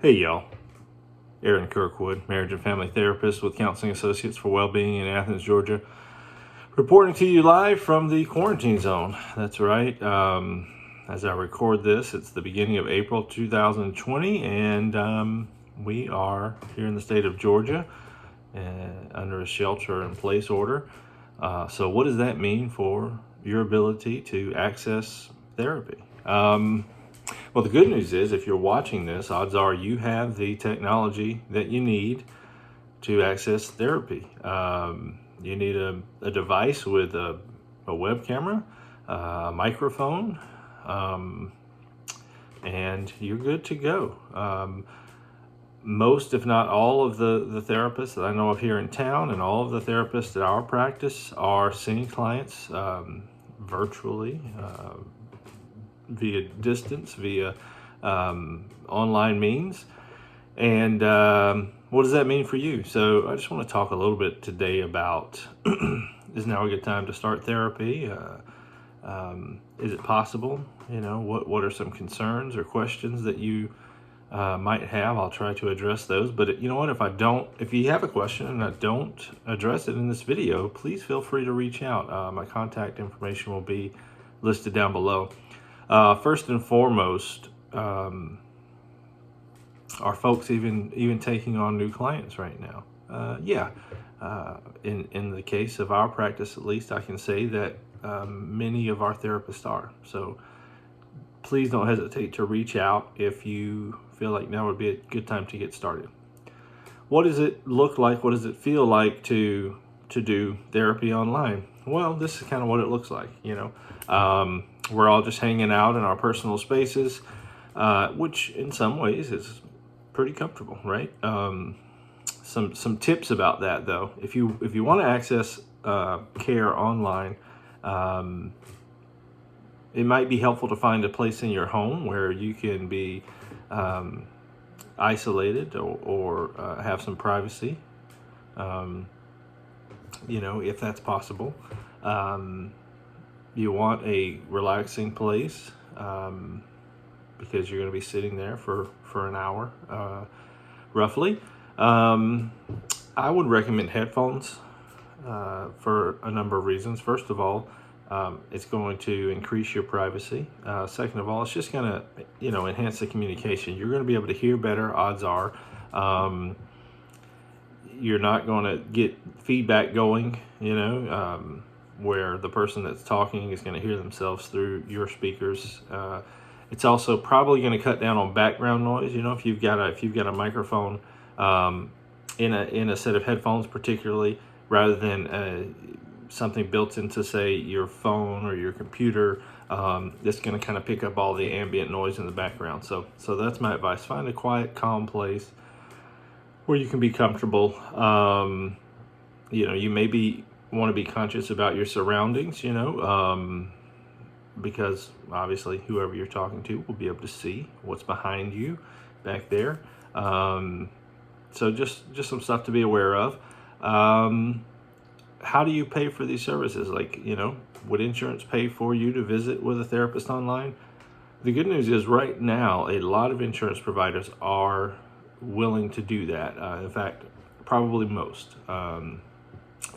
Hey y'all, Aaron Kirkwood, marriage and family therapist with Counseling Associates for Wellbeing in Athens, Georgia, reporting to you live from the quarantine zone. That's right. As I record this, it's the beginning of April 2020, and we are here in the state of Georgia under a shelter-in-place order. So what does that mean for your ability to access therapy? Well, the good news is if you're watching this, odds are you have the technology that you need to access therapy. You need a device with a web camera, a microphone, and you're good to go. Most, if not all, of the therapists that I know of here in town and all of the therapists at our practice are seeing clients virtually, via distance, via online means. And what does that mean for you? So I just want to talk a little bit today about is now a good time to start therapy? Is it possible? What are some concerns or questions that you might have? I'll try to address those. But you know what? If you have a question and I don't address it in this video, please feel free to reach out. My contact information will be listed down below. First and foremost, are folks even taking on new clients right now? Yeah. In the case of our practice, at least, I can say that many of our therapists are. So please don't hesitate to reach out if you feel like now would be a good time to get started. What does it look like? What does it feel like to do therapy online? Well, this is kind of what it looks like. We're all just hanging out in our personal spaces, which in some ways is pretty comfortable, right? Some tips about that, though. If you want to access care online, it might be helpful to find a place in your home where you can be isolated or have some privacy. If that's possible. You want a relaxing place because you're going to be sitting there for an hour, roughly. I would recommend headphones for a number of reasons. First of all, it's going to increase your privacy. Second of all, it's just going to enhance the communication. You're going to be able to hear better, odds are. You're not going to get feedback going, where the person that's talking is going to hear themselves through your speakers. It's also probably going to cut down on background noise. If you've got a microphone in a set of headphones, particularly, rather than something built into, say, your phone or your computer, that's going to kind of pick up all the ambient noise in the background. So that's my advice. Find a quiet, calm place where you can be comfortable. You maybe want to be conscious about your surroundings, because obviously whoever you're talking to will be able to see what's behind you back there. So just some stuff to be aware of. How do you pay for these services? Would insurance pay for you to visit with a therapist online? The good news is right now, a lot of insurance providers are willing to do that. In fact, probably most.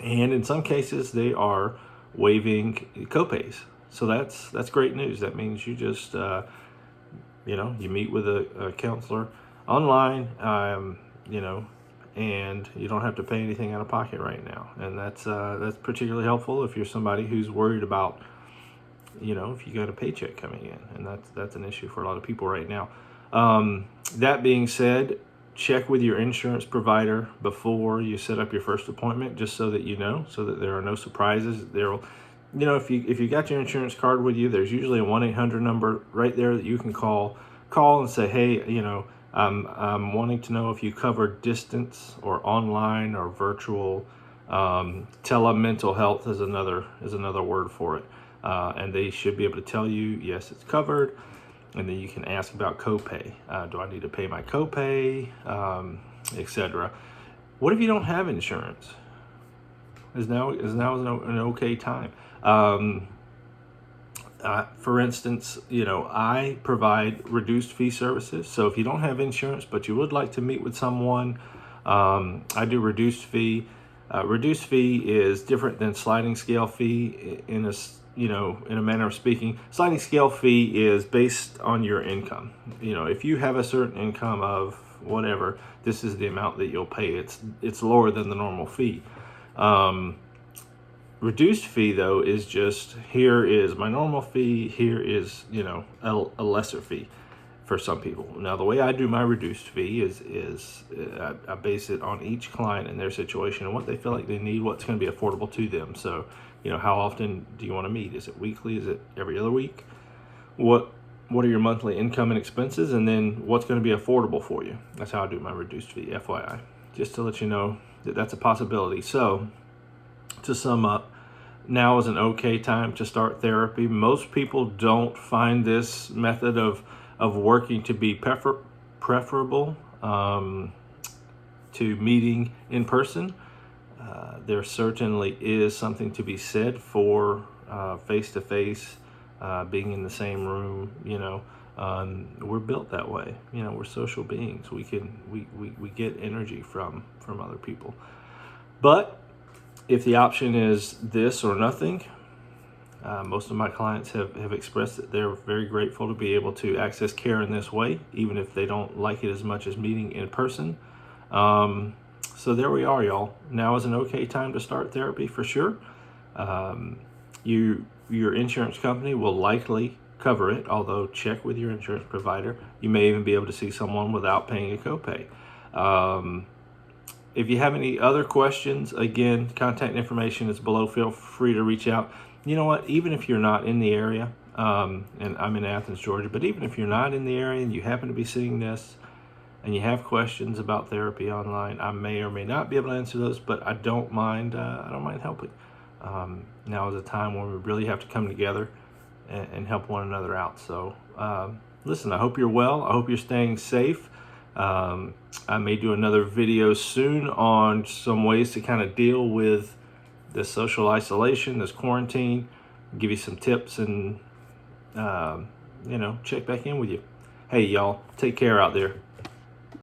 And in some cases, they are waiving copays. So that's great news. That means you just, you meet with a counselor online, and you don't have to pay anything out of pocket right now. And that's particularly helpful if you're somebody who's worried about, if you got a paycheck coming in, and that's an issue for a lot of people right now. That being said, check with your insurance provider before you set up your first appointment, just so that so that there are no surprises. If you got your insurance card with you, there's usually a 1-800 number right there that you can call and say, hey, I'm wanting to know if you cover distance or online or virtual. Telemental health is another word for it, and they should be able to tell you yes, it's covered. And then you can ask about copay. Do I need to pay my copay, etc. What if you don't have insurance? Is now an okay time? For instance, I provide reduced fee services. So if you don't have insurance, but you would like to meet with someone, I do reduced fee. Reduced fee is different than sliding scale fee in a manner of speaking. Sliding scale fee is based on your income. If you have a certain income of whatever, this is the amount that you'll pay. It's lower than the normal fee. Reduced fee, though, is just, here is my normal fee, here is a lesser fee for some people. Now, the way I do my reduced fee is I base it on each client and their situation and what they feel like they need, what's going to be affordable to them. So, how often do you want to meet? Is it weekly? Is it every other week? What are your monthly income and expenses? And then what's going to be affordable for you? That's how I do my reduced fee, FYI. Just to let you know that that's a possibility. So, to sum up, now is an okay time to start therapy. Most people don't find this method of working to be preferable to meeting in person. There certainly is something to be said for face-to-face, being in the same room. We're built that way. We're social beings. We get energy from other people. But if the option is this or nothing, most of my clients have expressed that they're very grateful to be able to access care in this way, even if they don't like it as much as meeting in person. So there we are, y'all. Now is an okay time to start therapy for sure. Your insurance company will likely cover it, although check with your insurance provider. You may even be able to see someone without paying a copay. If you have any other questions, again, contact information is below. Feel free to reach out. You know what? Even if you're not in the area, and I'm in Athens, Georgia, but even if you're not in the area and you happen to be seeing this and you have questions about therapy online, I may or may not be able to answer those, but I don't mind. I don't mind helping. Now is a time when we really have to come together and help one another out. So, listen, I hope you're well. I hope you're staying safe. I may do another video soon on some ways to kind of deal with this social isolation, this quarantine, give you some tips and, check back in with you. Hey, y'all, take care out there.